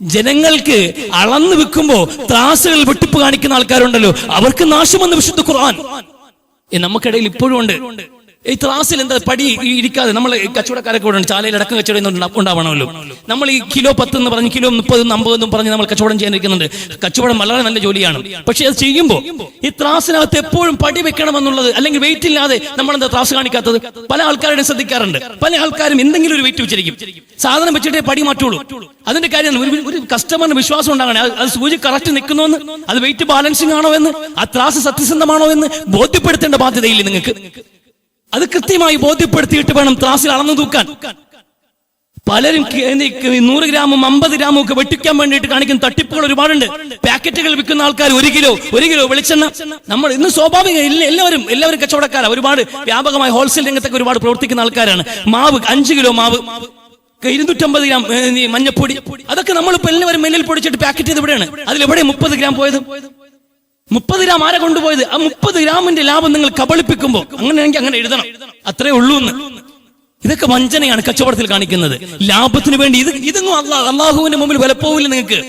ജനങ്ങൾക്ക് അളന്നു വെക്കുമ്പോ ത്രാസുകൾ വെട്ടിപ്പ് കാണിക്കുന്ന ആൾക്കാരുണ്ടല്ലോ, അവർക്ക് നാശമെന്ന് വിശുദ്ധ ഖുർആൻ നമുക്കിടയിൽ ഇപ്പോഴും ഉണ്ട്. ഈ ത്രാസിൽ എന്താ പടി ഇരിക്കാതെ നമ്മൾ കച്ചവടക്കാരൊക്കെ ഉണ്ട്, ചാലയിൽ അടക്കം കച്ചവടം ഉണ്ടാവണമല്ലോ. നമ്മൾ ഈ കിലോ 10 എന്ന് പറഞ്ഞ് കിലോ 30 50 പറഞ്ഞ് നമ്മൾ കച്ചവടം ചെയ്യാനിരിക്കുന്നുണ്ട്. കച്ചവടം വളരെ നല്ല ജോലിയാണ്. പക്ഷെ അത് ചെയ്യുമ്പോൾ ഈ ത്രാസിനകത്ത് എപ്പോഴും പടി വെക്കണമെന്നുള്ളത്, അല്ലെങ്കിൽ വെയിറ്റ് ഇല്ലാതെ നമ്മളെന്താ ത്രാസ് കാണിക്കാത്തത്? പല ആൾക്കാരുടെ ശ്രദ്ധിക്കാറുണ്ട്. പല ആൾക്കാരും എന്തെങ്കിലും ഒരു വെയിറ്റ് വെച്ചിരിക്കും, സാധനം വെച്ചിട്ടേ പടി മാറ്റുള്ളൂ. അതിന്റെ കാര്യം ഒരു കസ്റ്റമറിന് വിശ്വാസം ഉണ്ടാകണേ, അത് സൂചി കറക്റ്റ് നിൽക്കുന്നു, അത് വെയിറ്റ് ബാലൻസിങ് ആണോ എന്ന്, ആ ത്രാസ് സത്യസന്ധമാണോ എന്ന് ബോധ്യപ്പെടുത്തേണ്ട ബാധ്യതയില്ലേ നിങ്ങൾക്ക്? അത് കൃത്യമായി ബോധ്യപ്പെടുത്തിയിട്ട് വേണം ത്രാസിൽ അളന്നു തൂക്കാൻ. പലരും 100 ഗ്രാമും 50 ഗ്രാമും ഒക്കെ വെട്ടിക്കാൻ വേണ്ടിയിട്ട് കാണിക്കുന്ന തട്ടിപ്പുകൾ ഒരുപാടുണ്ട്. പാക്കറ്റുകൾ വിൽക്കുന്ന ആൾക്കാർ 1 കിലോ വെളിച്ചെണ്ണ. നമ്മൾ ഇന്ന് സ്വാഭാവിക എല്ലാവരും കച്ചവടക്കാരാണ്. ഒരുപാട് വ്യാപകമായി ഹോൾസെയിൽ രംഗത്തൊക്കെ ഒരുപാട് പ്രവർത്തിക്കുന്ന ആൾക്കാരാണ്. മാവ് 5 കിലോ മാവ്, 250 ഗ്രാം മഞ്ഞപ്പൊടി, അതൊക്കെ നമ്മളിപ്പോ എല്ലാവരും മെല്ലിൽ പൊടിച്ചിട്ട് പാക്കറ്റ് ചെയ്ത് ഇവിടെയാണ്. അതിലെവിടെ 30 ഗ്രാം പോയത്? 30 ഗ്രാം ആരെ കൊണ്ടുപോയത്? ആ 30 ഗ്രാമിന്റെ ലാഭം നിങ്ങൾ കബളിപ്പിക്കുമ്പോ അങ്ങനെയാണെങ്കിൽ അങ്ങനെ എഴുതണം, അത്രേ ഉള്ളൂ എന്ന്. ഇതൊക്കെ വഞ്ചനയാണ് കച്ചവടത്തിൽ കാണിക്കുന്നത്, ലാഭത്തിന് വേണ്ടി. ഇതൊന്നും അള്ളാഹുവിന്റെ മുമ്പിൽ വിലപ്പോവില്ല. നിങ്ങൾക്ക്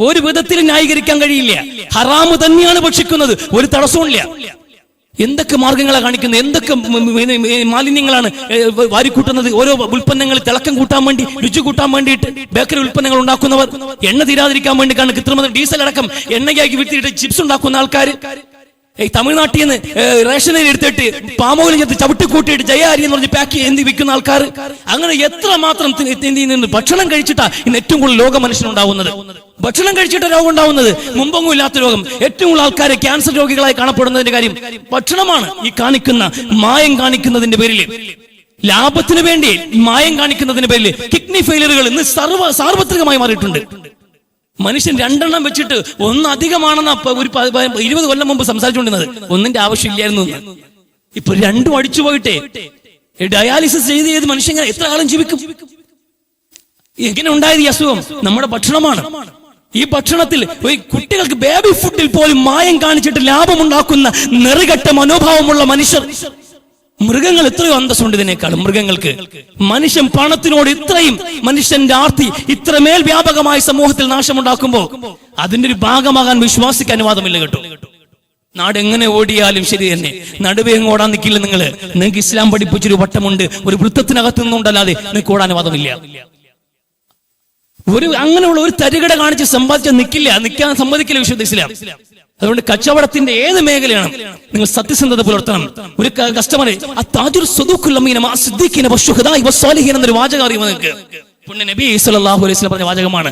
ഒരു വിധത്തിലും ന്യായീകരിക്കാൻ കഴിയില്ല. ഹറാമ് തന്നെയാണ് ഭക്ഷിക്കുന്നത്, ഒരു തടസ്സവും ഇല്ല. എന്തൊക്കെ മാർഗങ്ങളാണ് കാണിക്കുന്നത്, എന്തൊക്കെ മാലിന്യങ്ങളാണ് വാരിക്കൂട്ടുന്നത്. ഓരോ ഉൽപ്പന്നങ്ങൾ തിളക്കം കൂട്ടാൻ വേണ്ടി, രുചി കൂട്ടാൻ വേണ്ടിയിട്ട് ബേക്കറി ഉൽപ്പന്നങ്ങൾ ഉണ്ടാക്കുന്നവർ, എണ്ണ തീരാതിരിക്കാൻ വേണ്ടി കൃത്രിമ ഡീസൽ അടക്കം എണ്ണയാക്കി വിറ്റിട്ട് ചിപ്സ് ഉണ്ടാക്കുന്ന ആൾക്കാർ, തമിഴ്നാട്ടിൽ നിന്ന് റേഷനറി എടുത്തിട്ട് പാമോയിൽ ചേർത്ത് ചവിട്ടിക്കൂട്ടിയിട്ട് ജയാരി എന്ന് പറഞ്ഞ് പാക്ക് ചെയ്ത് വിൽക്കുന്ന ആൾക്കാർ. അങ്ങനെ എത്ര മാത്രം ഭക്ഷണം കഴിച്ചിട്ടാ ഇന്ന് ഏറ്റവും കൂടുതൽ ലോക മനുഷ്യനുണ്ടാവുന്നത്. ഭക്ഷണം കഴിച്ചിട്ട് രോഗം ഉണ്ടാവുന്നത്, മുമ്പൊന്നും ഇല്ലാത്ത രോഗം. ഏറ്റവും കൂടുതൽ ആൾക്കാരെ ക്യാൻസർ രോഗികളായി കാണപ്പെടുന്നതിന്റെ കാര്യം ഭക്ഷണമാണ്. ഈ കാണിക്കുന്ന മായം കാണിക്കുന്നതിന്റെ പേരിൽ, ലാഭത്തിന് വേണ്ടി മായം കാണിക്കുന്നതിന്റെ പേരിൽ കിഡ്നി ഫെയിലിയറുകൾ ഇന്ന് സാർവത്രികമായി മാറിയിട്ടുണ്ട്. മനുഷ്യൻ 2 എണ്ണം വെച്ചിട്ട് 1 അധികമാണെന്ന ഒരു 20 കൊല്ലം മുമ്പ് സംസാരിച്ചുകൊണ്ടിരുന്നത്. 1ന്റെ ആവശ്യമില്ലായിരുന്നു. ഇപ്പൊ 2 അടിച്ചു പോയിട്ടേ ഡയാലിസിസ് ചെയ്ത് മനുഷ്യൻ എത്ര കാലം ജീവിക്കും? എങ്ങനെ ഉണ്ടായത് ഈ അസുഖം? നമ്മുടെ ഭക്ഷണമാണ്. ഈ ഭക്ഷണത്തിൽ കുട്ടികൾക്ക് ബേബി ഫുഡിൽ പോലും മായം കാണിച്ചിട്ട് ലാഭമുണ്ടാക്കുന്ന നെറുകെട്ട മനോഭാവമുള്ള മനുഷ്യർ. മൃഗങ്ങൾ എത്രയോ അന്തസ്സുണ്ട് ഇതിനേക്കാളും. മൃഗങ്ങൾക്ക് മനുഷ്യൻ പണത്തിനോട് ഇത്രയും, മനുഷ്യന്റെ ആർത്തി ഇത്രമേൽ വ്യാപകമായി സമൂഹത്തിൽ നാശമുണ്ടാക്കുമ്പോ അതിന്റെ ഒരു ഭാഗമാകാൻ വിശ്വാസിക്ക് അനുവാദമില്ല കേട്ടോ. നാട് എങ്ങനെ ഓടിയാലും ശരി തന്നെ, നടുവേ ഓടാൻ നിൽക്കില്ല. നിങ്ങൾക്ക് ഇസ്ലാം പഠിപ്പിച്ചൊരു വട്ടമുണ്ട്, ഒരു വൃത്തത്തിനകത്ത് നിന്നുകൊണ്ടല്ലാതെ നിങ്ങൾക്ക് ഓടാൻ അനുവാദമില്ല. അങ്ങനെയുള്ള ഒരു തരികട കാണിച്ച് നിൽക്കാൻ സമ്മതിക്കില്ല വിശുദ്ധ ഇസ്ലാം. അതുകൊണ്ട് കച്ചവടത്തിന്റെ ഏത് മേഖലയാണ് നിങ്ങൾ സത്യസന്ധത പുലർത്തണം. ഒരു കസ്റ്റമറെ എന്നൊരു വാചകം അറിയുമോ നിങ്ങൾക്ക്? പുണ്യ നബി സല്ലല്ലാഹു അലൈഹി വസല്ലം പറഞ്ഞ വാചകമാണ്.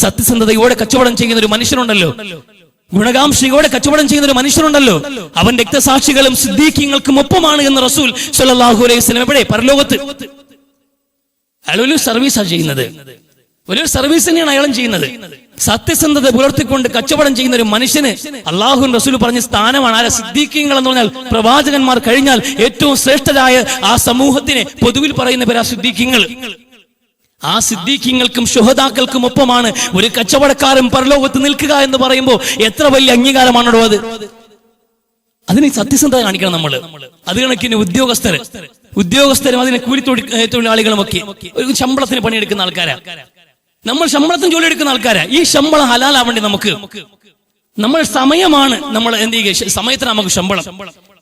സത്യസന്ധതയോടെ കച്ചവടം ചെയ്യുന്ന ഒരു മനുഷ്യനുണ്ടല്ലോ, ഗുണകാംക്ഷിയോടെ കച്ചവടം ചെയ്യുന്ന ഒരു മനുഷ്യനുണ്ടല്ലോ, അവൻ രക്തസാക്ഷികളും സിദ്ദീഖീങ്ങൾക്കും ഒപ്പമാണ് എന്ന് റസൂൽ സല്ലല്ലാഹു അലൈഹി വസല്ലം. എവിടെ? പരലോകത്ത്. അയാൾ ഒരു സർവീസാണ് ചെയ്യുന്നത്, വലിയൊരു സർവീസ് തന്നെയാണ് അയാളും ചെയ്യുന്നത്. സത്യസന്ധത പുലർത്തിക്കൊണ്ട് കച്ചവടം ചെയ്യുന്ന ഒരു മനുഷ്യന് അള്ളാഹു റസൂൽ പറഞ്ഞ സ്ഥാനമാണ്. ആരാ? സിദ്ദീഖീങ്ങൾ എന്ന് പറഞ്ഞാൽ പ്രവാചകന്മാർ കഴിഞ്ഞാൽ ഏറ്റവും ശ്രേഷ്ഠരായ ആ സമൂഹത്തിനെ പൊതുവിൽ പറയുന്ന പേരാ സിദ്ദീഖീങ്ങൾ. ആ സിദ്ദീഖീങ്ങൾക്കും ശുഹദാക്കൾക്കും ഒപ്പമാണ് ഒരു കച്ചവടക്കാരൻ പരലോകത്ത് നിൽക്കുക എന്ന് പറയുമ്പോൾ എത്ര വലിയ അംഗീകാരമാണോ അത്? അതിന് സത്യസന്ധത കാണിക്കണം നമ്മള്. അത് കണക്കിന് ഉദ്യോഗസ്ഥരും അതിന് കൂലിത്തൊഴിലാളികളും ഒക്കെ ഒരു ശമ്പളത്തിന് പണിയെടുക്കുന്ന ആൾക്കാരാ. നമ്മൾ ശമ്പളത്തിന് ജോലി എടുക്കുന്ന ആൾക്കാരാ. ഈ ശമ്പളം ഹലാലാവേണ്ടി നമുക്ക്. നമ്മൾ സമയമാണ്, നമ്മൾ എന്ത് ചെയ്യുക? സമയത്തിന് നമുക്ക് ശമ്പളം.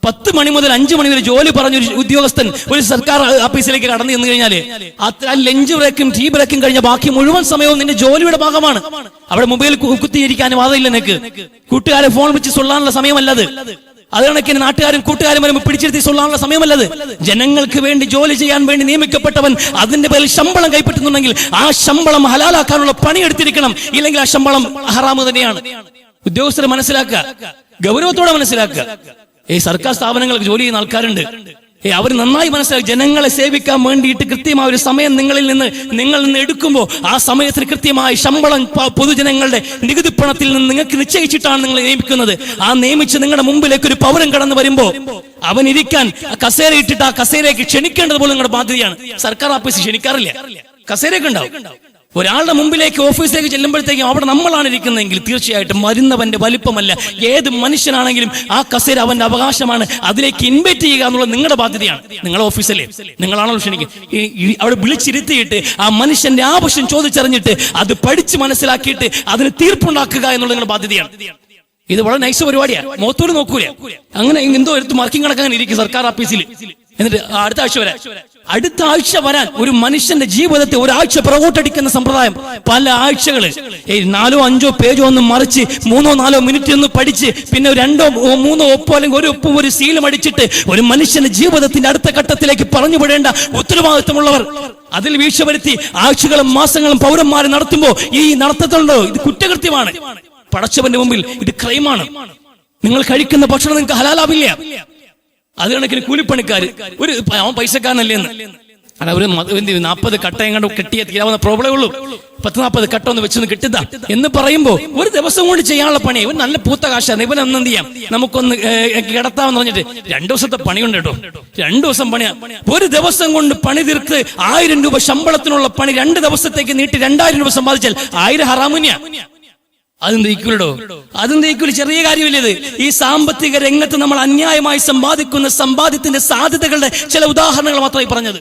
10 മണി മുതൽ 5 മണി വരെ ജോലി പറഞ്ഞൊരു ഉദ്യോഗസ്ഥൻ ഒരു സർക്കാർ ഓഫീസിലേക്ക് കടന്നു ചെന്ന് കഴിഞ്ഞാല് ആ ലഞ്ച് ബ്രേക്കും ടീ ബ്രേക്കും കഴിഞ്ഞ ബാക്കി മുഴുവൻ സമയവും നിന്റെ ജോലിയുടെ ഭാഗമാണ്. അവിടെ മൊബൈൽ കുത്തിയിരിക്കാൻ വാദമില്ല നിനക്ക്. കൂട്ടുകാരെ ഫോൺ വെച്ച് സൊല്ലാനുള്ള സമയമല്ലത്. അത് കണക്കിന് നാട്ടുകാരും കൂട്ടുകാരും വരുമ്പോൾ പിടിച്ചിരുത്തി സൊല്ലാനുള്ള സമയമല്ലത്. ജനങ്ങൾക്ക് വേണ്ടി ജോലി ചെയ്യാൻ വേണ്ടി നിയമിക്കപ്പെട്ടവൻ അതിന്റെ പേരിൽ ശമ്പളം കൈപ്പറ്റുന്നുണ്ടെങ്കിൽ ആ ശമ്പളം ഹലാലാക്കാനുള്ള പണി എടുത്തിരിക്കണം. ഇല്ലെങ്കിൽ ആ ശമ്പളം ഹറാമ് തന്നെയാണ്. ഉദ്യോഗസ്ഥരെ മനസ്സിലാക്കുക, ഗൗരവത്തോടെ മനസ്സിലാക്കുക. ഈ സർക്കാർ സ്ഥാപനങ്ങൾക്ക് ജോലി ചെയ്യുന്ന ആൾക്കാരുണ്ട്, അവർ നന്നായി മനസ്സിലാക്കി ജനങ്ങളെ സേവിക്കാൻ വേണ്ടിയിട്ട് കൃത്യമായ ഒരു സമയം നിങ്ങളിൽ നിന്ന് എടുക്കുമ്പോൾ ആ സമയത്തിന് കൃത്യമായി ശമ്പളം പൊതുജനങ്ങളുടെ നികുതി പണത്തിൽ നിന്ന് നിങ്ങൾക്ക് നിശ്ചയിച്ചിട്ടാണ് നിങ്ങൾ നിയമിക്കുന്നത്. ആ നിയമിച്ച് നിങ്ങളുടെ മുമ്പിലേക്ക് ഒരു പൗരൻ കടന്നു വരുമ്പോ അവൻ ഇരിക്കാൻ കസേര ഇട്ടിട്ട് ആ കസേരയ്ക്ക് ക്ഷണിക്കേണ്ടത് പോലും നിങ്ങളുടെ ബാധ്യതയാണ്. സർക്കാർ ഓഫീസ് ക്ഷണിക്കാറില്ല, കസേരയൊക്കെ ഉണ്ടാവും. ഒരാളുടെ മുമ്പിലേക്ക് ഓഫീസിലേക്ക് ചെല്ലുമ്പോഴത്തേക്കും അവിടെ നമ്മളാണ് ഇരിക്കുന്നതെങ്കിൽ തീർച്ചയായിട്ടും വരുന്നവന്റെ വലിപ്പമല്ല, ഏത് മനുഷ്യനാണെങ്കിലും ആ കസേര അവന്റെ അവകാശമാണ്. അതിലേക്ക് ഇൻവൈറ്റ് ചെയ്യുക എന്നുള്ളത് നിങ്ങളുടെ ബാധ്യതയാണ്. നിങ്ങളുടെ ഓഫീസല്ലേ, നിങ്ങളാണല്ലോ ക്ഷണിക്കുക. അവിടെ വിളിച്ചിരുത്തിയിട്ട് ആ മനുഷ്യന്റെ ആവശ്യം ചോദിച്ചറിഞ്ഞിട്ട് അത് പഠിച്ച് മനസ്സിലാക്കിയിട്ട് അതിന് തീർപ്പുണ്ടാക്കുക എന്നുള്ളത് നിങ്ങളുടെ ബാധ്യതയാണ്. ഇത് വളരെ നൈസ് പരിപാടിയാണ്. മുഖത്തോട് നോക്കൂല. അങ്ങനെ എന്തോ എടുത്ത് മാർക്കിംഗ് കണക്കാൻ ഇരിക്കും സർക്കാർ ഓഫീസിൽ. എന്നിട്ട് അടുത്ത ആഴ്ച വരാൻ ഒരു മനുഷ്യന്റെ ജീവിതത്തെ ഒരാഴ്ച പുറകോട്ടടിക്കുന്ന സമ്പ്രദായം. പല ആഴ്ചകള് 4 or 5 പേജോ ഒന്ന് മറിച്ച് 3 or 4 മിനിറ്റ് ഒന്ന് പഠിച്ച് പിന്നെ 2 or 3 ഒപ്പോ അല്ലെങ്കിൽ ഒരു ഒപ്പും ഒരു സീലും അടിച്ചിട്ട് ഒരു മനുഷ്യന്റെ ജീവിതത്തിന്റെ അടുത്ത ഘട്ടത്തിലേക്ക് പറഞ്ഞു വിടേണ്ട ഉത്തരവാദിത്തമുള്ളവർ അതിൽ വീഴ്ച വരുത്തി ആഴ്ചകളും മാസങ്ങളും പൗരന്മാരെ നടത്തുമ്പോൾ ഈ നടത്തത്തുണ്ടോ? ഇത് കുറ്റകൃത്യമാണ്. പടച്ചവന്റെ മുമ്പിൽ ഇത് ക്രൈമാണ്. നിങ്ങൾ കഴിക്കുന്ന ഭക്ഷണം നിങ്ങൾക്ക് ഹലാലാവില്ല. അത് കണക്കിന് കൂലിപ്പണിക്കാര് ഒരു അവൻ പൈസക്കാരനല്ലേ എന്ന് ഒരു 40 കട്ട എങ്ങാണ്ട് കെട്ടിയ തീരാവുന്ന പ്രോബ്ലമേ ഉള്ളൂ. 10-40 കട്ട ഒന്ന് വെച്ചൊന്ന് കിട്ടുക എന്ന് പറയുമ്പോ ഒരു ദിവസം കൊണ്ട് ചെയ്യാനുള്ള പണി. ഇവൻ നല്ല പൂത്ത കാശാണ്, ഇവൻ എന്ത് ചെയ്യാം, നമുക്കൊന്ന് കിടത്താമെന്ന് പറഞ്ഞിട്ട് 2 ദിവസത്തെ പണിയുണ്ട് കേട്ടോ. 2 ദിവസം പണിയാ. ഒരു ദിവസം കൊണ്ട് പണി തീർത്ത് 1000 രൂപ ശമ്പളത്തിനുള്ള പണി 2 ദിവസത്തേക്ക് നീട്ടി 2000 രൂപ സമ്പാദിച്ചാൽ 1000 ഹറാമുനിയാ. അതും തയ്ക്കൂലോ, അതും തയ്ക്കൂല. ചെറിയ കാര്യമില്ല ഇത്. ഈ സാമ്പത്തിക രംഗത്ത് നമ്മൾ അന്യായമായി സമ്പാദിക്കുന്ന സമ്പാദ്യത്തിന്റെ സാധ്യതകളുടെ ചില ഉദാഹരണങ്ങൾ മാത്രമായി പറഞ്ഞത്.